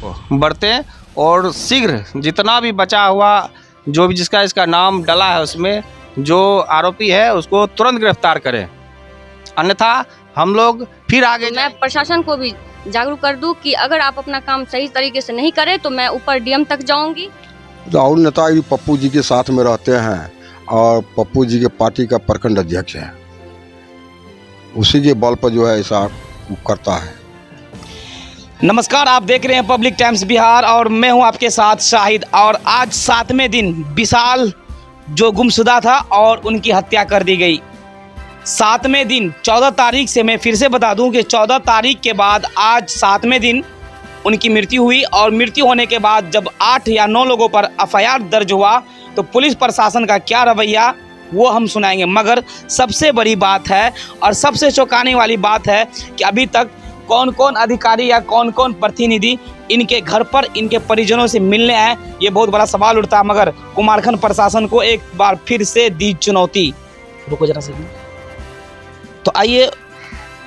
को बरतें और शीघ्र जितना भी बचा हुआ जो भी जिसका इसका नाम डला है उसमें जो आरोपी है उसको तुरंत गिरफ्तार करें, अन्यथा हम लोग फिर आगे मैं प्रशासन को भी जागरूक कर दूं कि अगर आप अपना काम सही तरीके से नहीं करें तो मैं ऊपर डीएम तक जाऊंगी। राहुल नेतागिरी पप्पू जी के साथ में रहते हैं और पप्पू जी के पार्टी का प्रखंड अध्यक्ष है, उसी के बल पर जो है ऐसा करता है। नमस्कार, आप देख रहे हैं पब्लिक टाइम्स बिहार और मैं हूं आपके साथ शाहिद। और आज 7वें दिन विशाल जो गुमशुदा था और उनकी हत्या कर दी गई। 7वें दिन 14 तारीख से, मैं फिर से बता दूं कि 14 तारीख के बाद आज 7वें दिन उनकी मृत्यु हुई। और मृत्यु होने के बाद जब 8 या 9 लोगों पर एफआईआर दर्ज हुआ तो पुलिस प्रशासन का क्या रवैया वो हम सुनाएंगे। मगर सबसे बड़ी बात है और सबसे चौंकाने वाली बात है कि अभी तक कौन कौन अधिकारी या कौन कौन प्रतिनिधि इनके घर पर इनके परिजनों से मिलने आए, ये बहुत बड़ा सवाल उठता है। मगर कुमारखंड प्रशासन को एक बार फिर से दी चुनौती। रुको जरा से, तो आइए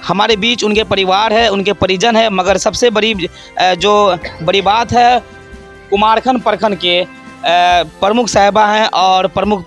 हमारे बीच उनके परिवार है, उनके परिजन है। मगर सबसे बड़ी जो बड़ी बात है, कुमारखंड प्रखंड के प्रमुख साहिबा हैं और प्रमुख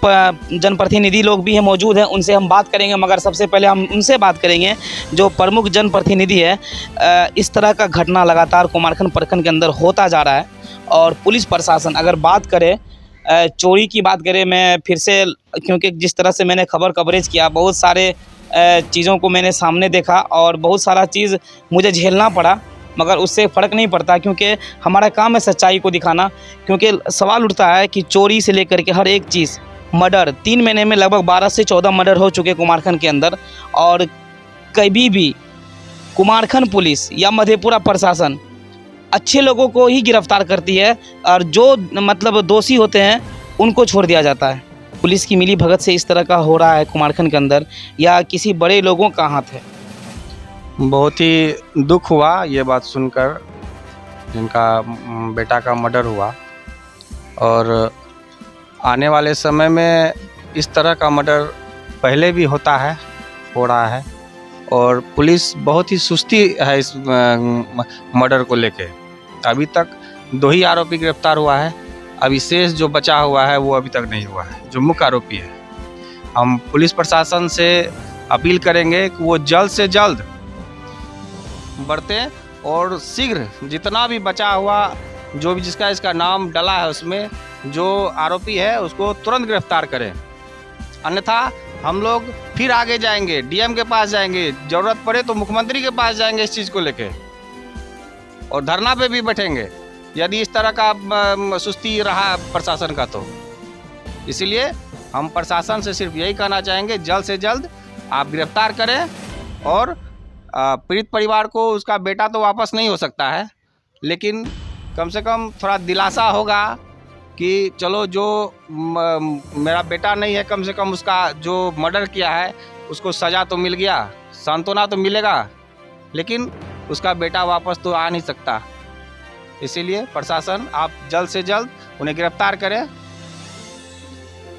जनप्रतिनिधि लोग भी हैं, मौजूद हैं, उनसे हम बात करेंगे। मगर सबसे पहले हम उनसे बात करेंगे जो प्रमुख जनप्रतिनिधि है। इस तरह का घटना लगातार कुमारखंड प्रखंड के अंदर होता जा रहा है और पुलिस प्रशासन अगर बात करे, चोरी की बात करें, मैं फिर से, क्योंकि जिस तरह से मैंने खबर कवरेज किया, बहुत सारे चीज़ों को मैंने सामने देखा और बहुत सारा चीज़ मुझे झेलना पड़ा, मगर उससे फ़र्क नहीं पड़ता क्योंकि हमारा काम है सच्चाई को दिखाना। क्योंकि सवाल उठता है कि चोरी से लेकर के हर एक चीज़, मर्डर, 3 महीने में लगभग 12 से 14 मर्डर हो चुके कुमारखंड के अंदर। और कभी भी कुमारखंड पुलिस या मधेपुरा प्रशासन अच्छे लोगों को ही गिरफ्तार करती है और जो मतलब दोषी होते हैं उनको छोड़ दिया जाता है। पुलिस की मिली भगत से इस तरह का हो रहा है कुमारखंड के अंदर, या किसी बड़े लोगों का हाथ है? बहुत ही दुख हुआ ये बात सुनकर, जिनका बेटा का मर्डर हुआ। और आने वाले समय में इस तरह का मर्डर पहले भी होता है, हो रहा है, और पुलिस बहुत ही सुस्ती है इस मर्डर को लेके। अभी तक 2 ही आरोपी गिरफ्तार हुआ है, अभी शेष जो बचा हुआ है वो अभी तक नहीं हुआ है, जो मुख्य आरोपी है। हम पुलिस प्रशासन से अपील करेंगे कि वो जल्द से जल्द बरतें और शीघ्र जितना भी बचा हुआ जो भी जिसका इसका नाम डला है उसमें जो आरोपी है उसको तुरंत गिरफ्तार करें, अन्यथा हम लोग फिर आगे जाएंगे, डीएम के पास जाएंगे, ज़रूरत पड़े तो मुख्यमंत्री के पास जाएंगे इस चीज़ को लेके, और धरना पे भी बैठेंगे यदि इस तरह का सुस्ती रहा प्रशासन का तो। इसीलिए हम प्रशासन से सिर्फ यही कहना चाहेंगे, जल्द से जल्द आप गिरफ्तार करें और पीड़ित परिवार को, उसका बेटा तो वापस नहीं हो सकता है, लेकिन कम से कम थोड़ा दिलासा होगा कि चलो जो मेरा बेटा नहीं है, कम से कम उसका जो मर्डर किया है उसको सज़ा तो मिल गया, सांत्वना तो मिलेगा, लेकिन उसका बेटा वापस तो आ नहीं सकता। इसीलिए प्रशासन आप जल्द से जल्द उन्हें गिरफ्तार करें।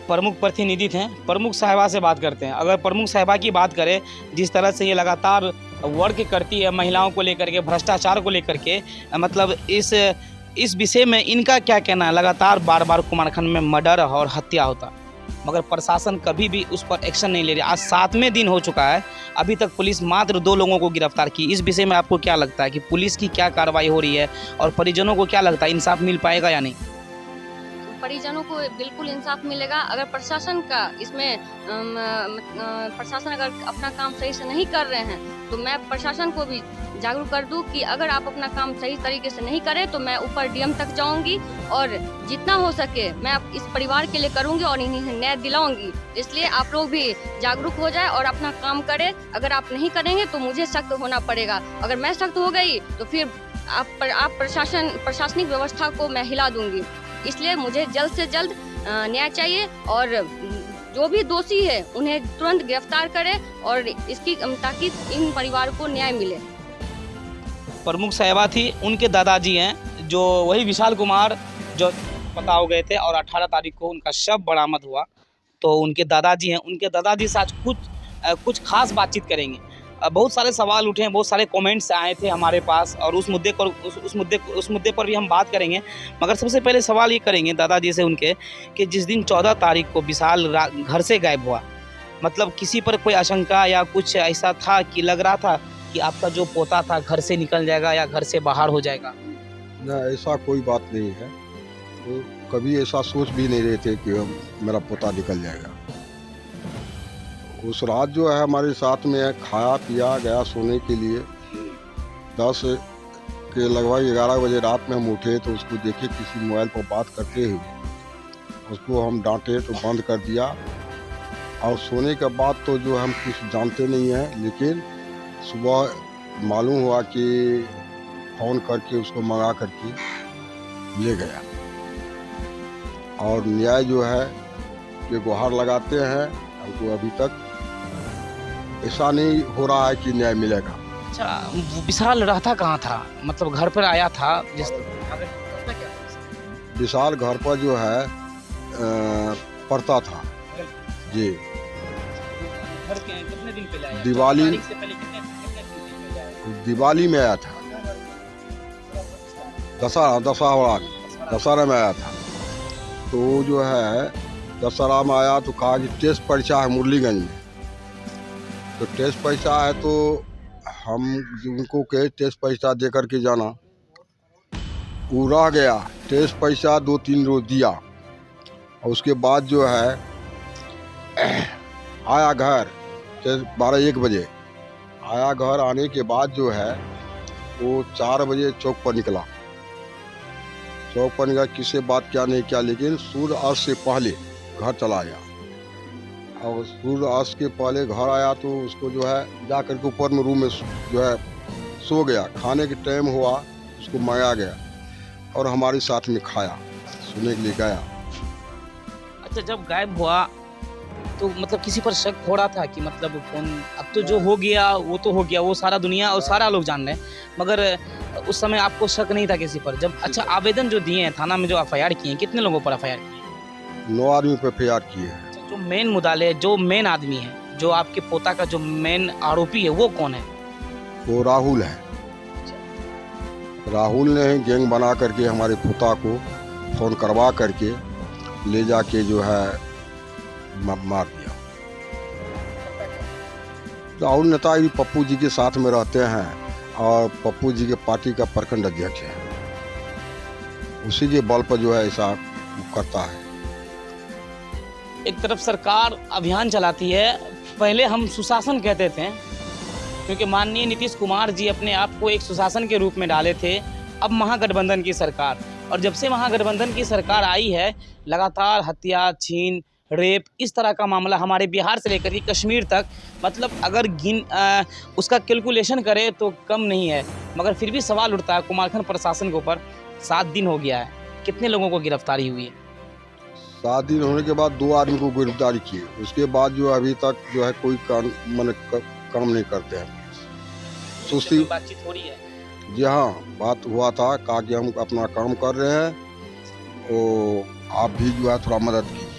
प्रमुख प्रतिनिधि थे, प्रमुख साहिबा से बात करते हैं। अगर प्रमुख साहिबा की बात करें, जिस तरह से ये लगातार वर्क करती है महिलाओं को लेकर के, भ्रष्टाचार को लेकर के, मतलब इस विषय में इनका क्या कहना है? लगातार बार बार कुमारखंड में मर्डर और हत्या होता, मगर प्रशासन कभी भी उस पर एक्शन नहीं ले रही। आज 7वें दिन हो चुका है, अभी तक पुलिस मात्र 2 लोगों को गिरफ्तार की। इस विषय में आपको क्या लगता है कि पुलिस की क्या कार्रवाई हो रही है और परिजनों को क्या लगता है इंसाफ मिल पाएगा या नहीं? परिजनों को बिल्कुल इंसाफ मिलेगा अगर प्रशासन का इसमें प्रशासन अगर अपना काम सही से नहीं कर रहे हैं तो मैं प्रशासन को भी जागरूक कर दूं कि अगर आप अपना काम सही तरीके से नहीं करें तो मैं ऊपर डीएम तक जाऊंगी और जितना हो सके मैं इस परिवार के लिए करूंगी और इन्हें न्याय दिलाऊंगी। इसलिए आप लोग भी जागरूक हो जाए और अपना काम करें। अगर आप नहीं करेंगे तो मुझे सख्त होना पड़ेगा, अगर मैं सख्त हो गई तो फिर आप प्रशासनिक व्यवस्था को मैं हिला दूंगी। इसलिए मुझे जल्द से जल्द न्याय चाहिए और जो भी दोषी है उन्हें तुरंत गिरफ्तार करें और इसकी ताकि इन परिवार को न्याय मिले। प्रमुख साहिबा थी, उनके दादाजी हैं जो वही विशाल कुमार जो पता हो गए थे और 18 तारीख को उनका शव बरामद हुआ। तो उनके दादाजी हैं, उनके दादाजी से आज कुछ खास बातचीत करेंगे। बहुत सारे सवाल उठे हैं, बहुत सारे कमेंट्स आए थे हमारे पास और उस मुद्दे पर भी हम बात करेंगे। मगर सबसे पहले सवाल ये करेंगे दादाजी से उनके कि जिस दिन 14 तारीख को विशाल घर से गायब हुआ, मतलब किसी पर कोई आशंका या कुछ ऐसा था कि लग रहा था कि आपका जो पोता था घर से निकल जाएगा या घर से बाहर हो जाएगा? ना, ऐसा कोई बात नहीं है। तो कभी ऐसा सोच भी नहीं रहे थे कि मेरा पोता निकल जाएगा। उस रात जो है हमारे साथ में खाया पिया गया सोने के लिए। 10 के लगभग 11 बजे रात में हम उठे तो उसको देखे किसी मोबाइल पर बात करते हुए। उसको हम डांटे तो बंद कर दिया और सोने के बाद तो जो हम कुछ जानते नहीं हैं, लेकिन सुबह मालूम हुआ कि फ़ोन करके उसको मंगा करके ले गया। और न्याय जो है कि गुहार लगाते हैं, हमको अभी तक ऐसा नहीं हो रहा है कि न्याय मिलेगा। अच्छा, विशाल रहता कहाँ था? मतलब घर पर आया था जिस विशाल घर पर जो है पड़ता था जी। घर के कितने दिन पहले आया? दिवाली से पहले कितने दिन पहले आया? दिवाली में आया था, दशहरा में आया था। तो जो है दशहरा में आया तो कहा कि टेस्ट परीक्षा है मुरलीगंज में। तो टेस्ट परीक्षा है तो हम उनको कहे टेस्ट परीक्षा दे करके जाना। वो रह गया, टेस्ट परीक्षा 2-3 रोज दिया और उसके बाद जो है आया घर 12-1 बजे आया। घर आने के बाद जो है वो 4 बजे चौक पर निकला। चौक पर निकला, किससे बात क्या नहीं किया, लेकिन सूर्य अस्त से पहले घर चला गया। और सूर्य अस्त के पहले घर आया तो उसको जो है जा कर के ऊपर में रूम में जो है सो गया। खाने के टाइम हुआ, उसको मंगाया गया और हमारे साथ में खाया, सोने के लिए गया। अच्छा, जब गायब हुआ तो मतलब किसी पर शक हो रहा था कि मतलब कौन, अब तो जो हो गया वो तो हो गया, वो सारा दुनिया और सारा लोग जान रहे हैं, मगर उस समय आपको शक नहीं था किसी पर? जब अच्छा आवेदन जो दिए हैं थाना में, जो FIR किए हैं, कितने लोगों पर FIR किए? 9 आदमी पर FIR किए हैं। जो मेन मुद्दाले, जो मेन आदमी है, जो आपके पोता का जो मेन आरोपी है, वो कौन है? वो राहुल है। राहुल ने गैंग बना करके हमारे पोता को फ़ोन करवा करके ले जाके जो है मार दिया। राहुल नेता भी पप्पू जी के साथ में रहते हैं और पप्पू जी के पार्टी का प्रखंड अध्यक्ष है। उसी के बल पर जो है ऐसा करता है। एक तरफ सरकार अभियान चलाती है, पहले हम सुशासन कहते थे क्योंकि माननीय नीतीश कुमार जी अपने आप को एक सुशासन के रूप में डाले थे। अब महागठबंधन की सरकार, और जब से महागठबंधन की सरकार आई है, लगातार हत्या, छीन, रेप, इस तरह का मामला हमारे बिहार से लेकर के कश्मीर तक, मतलब अगर उसका कैलकुलेशन करें तो कम नहीं है। मगर फिर भी सवाल उठता है कुमारखंड प्रशासन के ऊपर। 7 दिन हो गया है, कितने लोगों को गिरफ्तारी हुई है? 7 दिन होने के बाद 2 आदमी को गिरफ्तारी की। उसके बाद जो अभी तक जो है कोई काम नहीं करते हैं। सुस्ती बातचीत हो रही है? जी हाँ, बात हुआ था, कहा कि हम अपना काम कर रहे हैं, तो आप भी जो है थोड़ा मदद कीजिए।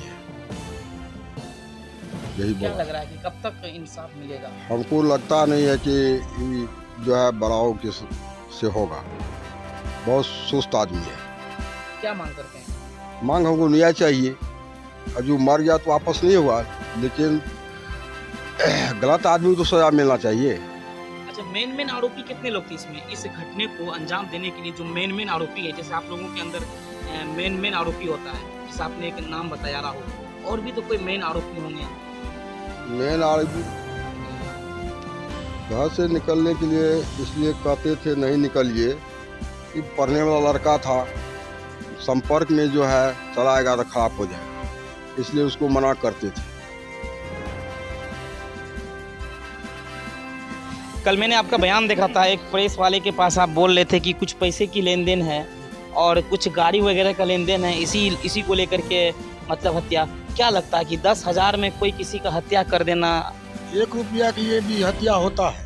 यही क्या बोला। लग रहा है कि कब तक इंसाफ मिलेगा? हमको लगता नहीं है कि जो है बड़ाव के से होगा। बहुत सुस्त आदमी है। क्या मांग करते हैं? मांग हमको न्याय चाहिए। और जो मर गया तो वापस नहीं हुआ, लेकिन गलत आदमी को तो सजा मिलना चाहिए। अच्छा, मेन आरोपी कितने लोग थे इसमें? इस घटने को अंजाम देने के लिए जो मेन आरोपी है, जैसे आप लोगों के अंदर मेन आरोपी होता है, जैसे आपने एक नाम बताया राहुल, और भी तो कोई मेन आरोपी होंगे? मेन आरोपी घर से निकलने के लिए इसलिए कहते थे नहीं निकलिए कि पढ़ने वाला लड़का था, संपर्क में जो है चलाएगा तो खराब हो जाएगा, इसलिए उसको मना करते थे। कल मैंने आपका बयान देखा था, एक प्रेस वाले के पास आप बोल रहे थे कि कुछ पैसे की लेन देन है और कुछ गाड़ी वगैरह का लेन देन है, इसी को लेकर के मतलब हत्या। क्या लगता है कि 10,000 में कोई किसी का हत्या कर देना? 1 रुपया के लिए भी हत्या होता है।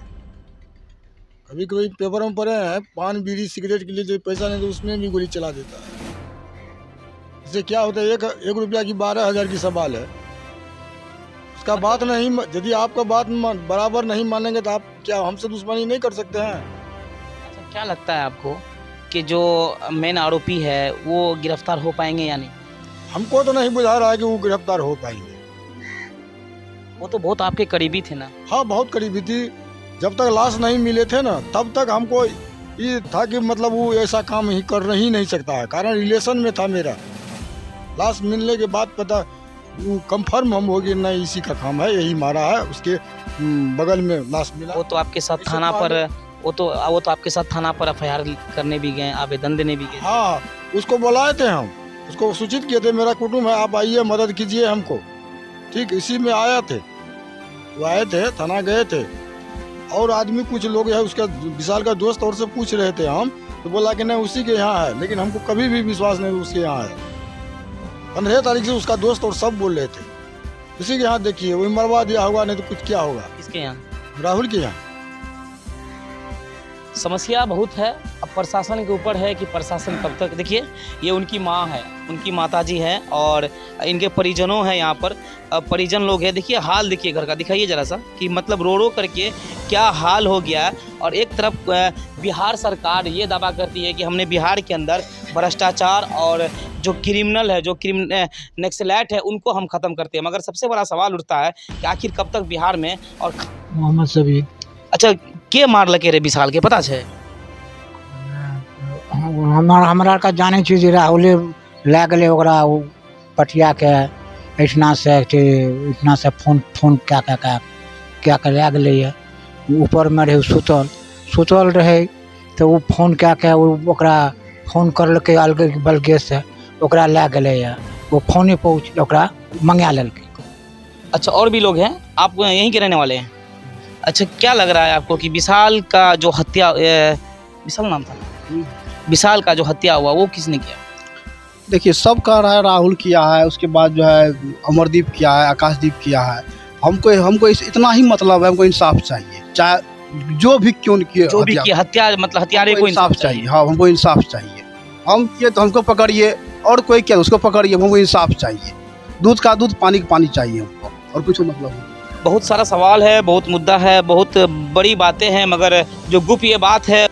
कभी कभी पेपर में पढ़े हैं, पान बीड़ी सिगरेट के लिए जो पैसा नहीं तो उसमें भी गोली चला देता है। इससे क्या होता है, एक रुपया की 12,000 की सवाल है, उसका उसका बात नहीं, यदि आपका बात बराबर नहीं मानेंगे तो आप क्या हमसे दुश्मनी नहीं कर सकते हैं? अच्छा, क्या लगता है आपको कि जो मेन आरोपी है वो गिरफ्तार हो पाएंगे या नहीं? हमको तो नहीं बुझा रहा है कि वो गिरफ्तार हो पाएंगे। वो तो बहुत आपके करीबी थे ना। हाँ, बहुत करीबी थी। जब तक लाश नहीं मिले थे ना, तब तक हमको ये था कि मतलब वो ऐसा काम ही कर ही नहीं सकता है, कारण रिलेशन में था मेरा। लाश मिलने के बाद पता कंफर्म हम हो गए नहीं, इसी का काम है, यही मारा है। उसके बगल में लाश मिला। वो तो आपके साथ थाना पर वो तो आपके साथ थाना पर एफआईआर करने भी गए, आवेदन देने भी गए। हाँ, उसको बुलाए थे हम, उसको सूचित किए थे, मेरा कुटुंब है, आप आइए मदद कीजिए हमको। ठीक, इसी में आया थे, वो आए थे, थाना गए थे। और आदमी कुछ लोग है उसका विशाल का दोस्त और से पूछ रहे थे हम, तो बोला कि नहीं उसी के यहाँ है, लेकिन हमको कभी भी विश्वास नहीं उसके यहाँ है। 15 तारीख से उसका दोस्त और सब बोल रहे थे उसी के यहाँ देखिए, वही मरवा दिया होगा, नहीं तो कुछ क्या होगा। किसके यहाँ? राहुल के यहाँ। समस्या बहुत है। अब प्रशासन के ऊपर है कि प्रशासन कब तक। देखिए, ये उनकी माँ है, उनकी माताजी है और इनके परिजनों हैं यहाँ पर, परिजन लोग हैं। देखिए हाल, देखिए घर का, दिखाइए ज़रा सा कि मतलब रो रो करके क्या हाल हो गया है। और एक तरफ बिहार सरकार ये दावा करती है कि हमने बिहार के अंदर भ्रष्टाचार और जो क्रिमिनल है, जो नक्सलाइट है, उनको हम ख़त्म करते हैं। मगर सबसे बड़ा सवाल उठता है कि आखिर कब तक बिहार में। और मोहम्मद सबीर। अच्छा, के मारलकै रे विशाल के, पता है? हमरा का जाने छी जे राहुले लै गेलै ओकरा पटिया के एठना से फोन क्या के लै गेलै है। ऊपर में रहे सुतल रहे तो वो फोन क्या ओकरा फोन करलकै अलगे बलगे से, ओकरा लै गेलै है। वो फोने पर ओकरा मंगा लेलकै। अच्छा, और भी लोग हैं? आप यहीं के रहने वाले हैं? अच्छा, क्या लग रहा है आपको कि विशाल का जो हत्या, विशाल नाम था, विशाल का जो हत्या हुआ वो किसने किया? देखिए, सब कह रहा है राहुल किया है, उसके बाद जो है अमरदीप किया है, आकाशदीप किया है। हमको इतना ही मतलब है, हमको इंसाफ चाहिए, चाहे जो भी क्यों किए, जो भी किया हत्या, मतलब हत्यारे को इंसाफ चाहिए। हाँ, हमको इंसाफ चाहिए। हम किए तो हमको पकड़िए, और कोई किया उसको पकड़िए, हमको इंसाफ चाहिए। दूध का दूध, पानी का पानी चाहिए हमको, और कुछ मतलब नहीं। बहुत सारा सवाल है, बहुत मुद्दा है, बहुत बड़ी बातें हैं, मगर जो गुप्त ये बात है